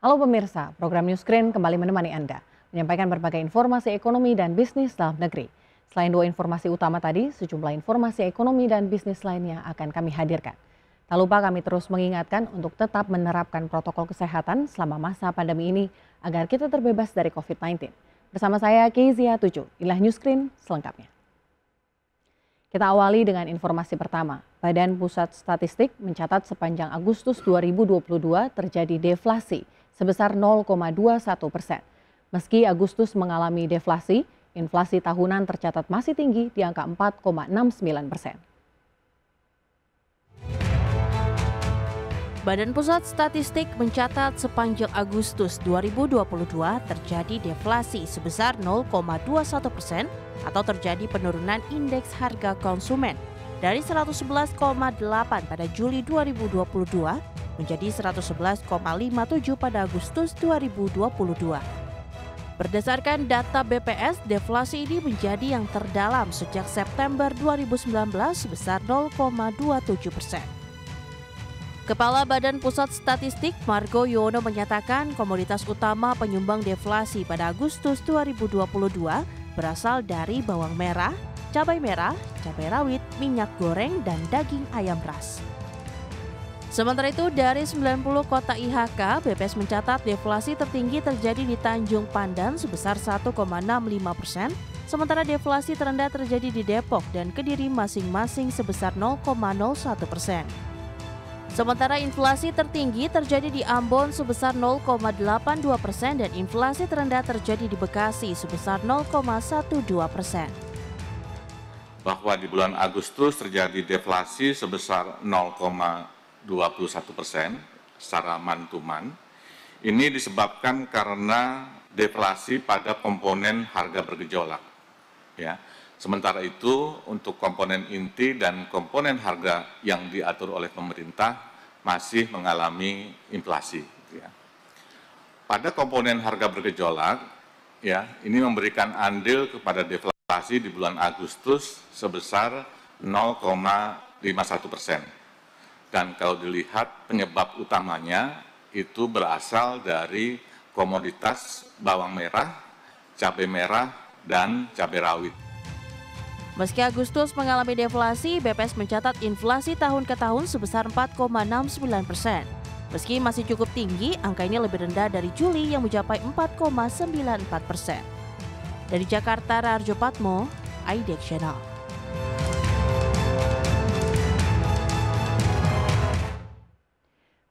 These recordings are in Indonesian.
Halo pemirsa, program Newscreen kembali menemani Anda, menyampaikan berbagai informasi ekonomi dan bisnis dalam negeri. Selain dua informasi utama tadi, sejumlah informasi ekonomi dan bisnis lainnya akan kami hadirkan. Tak lupa kami terus mengingatkan untuk tetap menerapkan protokol kesehatan selama masa pandemi ini agar kita terbebas dari COVID-19. Bersama saya Kezia Tuju, inilah Newscreen selengkapnya. Kita awali dengan informasi pertama. Badan Pusat Statistik mencatat sepanjang Agustus 2022 terjadi deflasi sebesar 0,21%. Meski Agustus mengalami deflasi, inflasi tahunan tercatat masih tinggi di angka 4,69%. Badan Pusat Statistik mencatat sepanjang Agustus 2022 terjadi deflasi sebesar 0,21% atau terjadi penurunan indeks harga konsumen dari 111,8 pada Juli 2022 menjadi 111,57 pada Agustus 2022. Berdasarkan data BPS, deflasi ini menjadi yang terdalam sejak September 2019 sebesar 0,27%. Kepala Badan Pusat Statistik Margo Yono menyatakan komoditas utama penyumbang deflasi pada Agustus 2022 berasal dari bawang merah, cabai rawit, minyak goreng, dan daging ayam ras. Sementara itu, dari 90 kota IHK, BPS mencatat deflasi tertinggi terjadi di Tanjung Pandan sebesar 1,65%, sementara deflasi terendah terjadi di Depok dan Kediri masing-masing sebesar 0,01%. Sementara inflasi tertinggi terjadi di Ambon sebesar 0,82% dan inflasi terendah terjadi di Bekasi sebesar 0,12%. Bahwa di bulan Agustus terjadi deflasi sebesar 0,21% secara man-to-man. Ini disebabkan karena deflasi pada komponen harga bergejolak. Ya. Sementara itu untuk komponen inti dan komponen harga yang diatur oleh pemerintah masih mengalami inflasi. Ya. Pada komponen harga bergejolak, ya, ini memberikan andil kepada deflasi di bulan Agustus sebesar 0,51%. Dan kalau dilihat penyebab utamanya itu berasal dari komoditas bawang merah, cabai merah, dan cabai rawit. Meski Agustus mengalami deflasi, BPS mencatat inflasi tahun ke tahun sebesar 4,69%. Meski masih cukup tinggi, angka ini lebih rendah dari Juli yang mencapai 4,94%. Dari Jakarta, Raharjo Patmo, IDX Channel.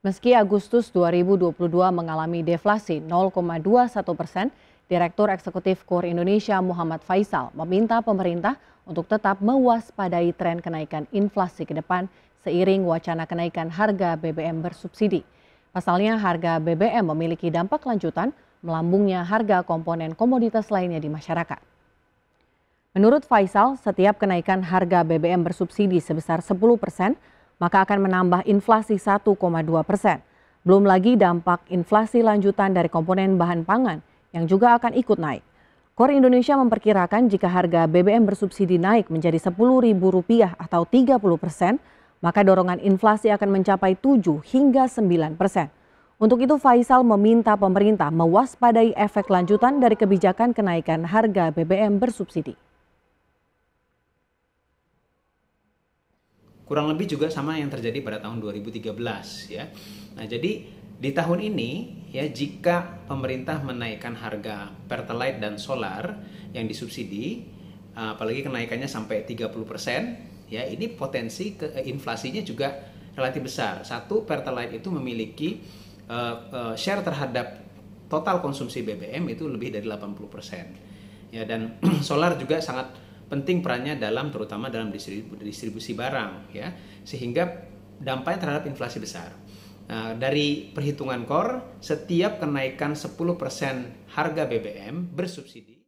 Meski Agustus 2022 mengalami deflasi 0,21%, Direktur Eksekutif KUR Indonesia Muhammad Faisal meminta pemerintah untuk tetap mewaspadai tren kenaikan inflasi ke depan seiring wacana kenaikan harga BBM bersubsidi. Pasalnya harga BBM memiliki dampak lanjutan melambungnya harga komponen komoditas lainnya di masyarakat. Menurut Faisal, setiap kenaikan harga BBM bersubsidi sebesar 10%, maka akan menambah inflasi 1,2%. Belum lagi dampak inflasi lanjutan dari komponen bahan pangan yang juga akan ikut naik. KUR Indonesia memperkirakan jika harga BBM bersubsidi naik menjadi Rp10.000 atau 30%, maka dorongan inflasi akan mencapai 7 hingga 9%. Untuk itu Faisal meminta pemerintah mewaspadai efek lanjutan dari kebijakan kenaikan harga BBM bersubsidi. Kurang lebih juga sama yang terjadi pada tahun 2013 ya. Nah, jadi di tahun ini ya, jika pemerintah menaikkan harga Pertalite dan solar yang disubsidi, apalagi kenaikannya sampai 30%, ya ini potensi inflasinya juga relatif besar. Satu, Pertalite itu memiliki share terhadap total konsumsi BBM itu lebih dari 80%. Ya, dan solar juga sangat penting perannya terutama dalam distribusi barang ya, sehingga dampaknya terhadap inflasi besar. Nah, dari perhitungan KOR, setiap kenaikan 10% harga BBM bersubsidi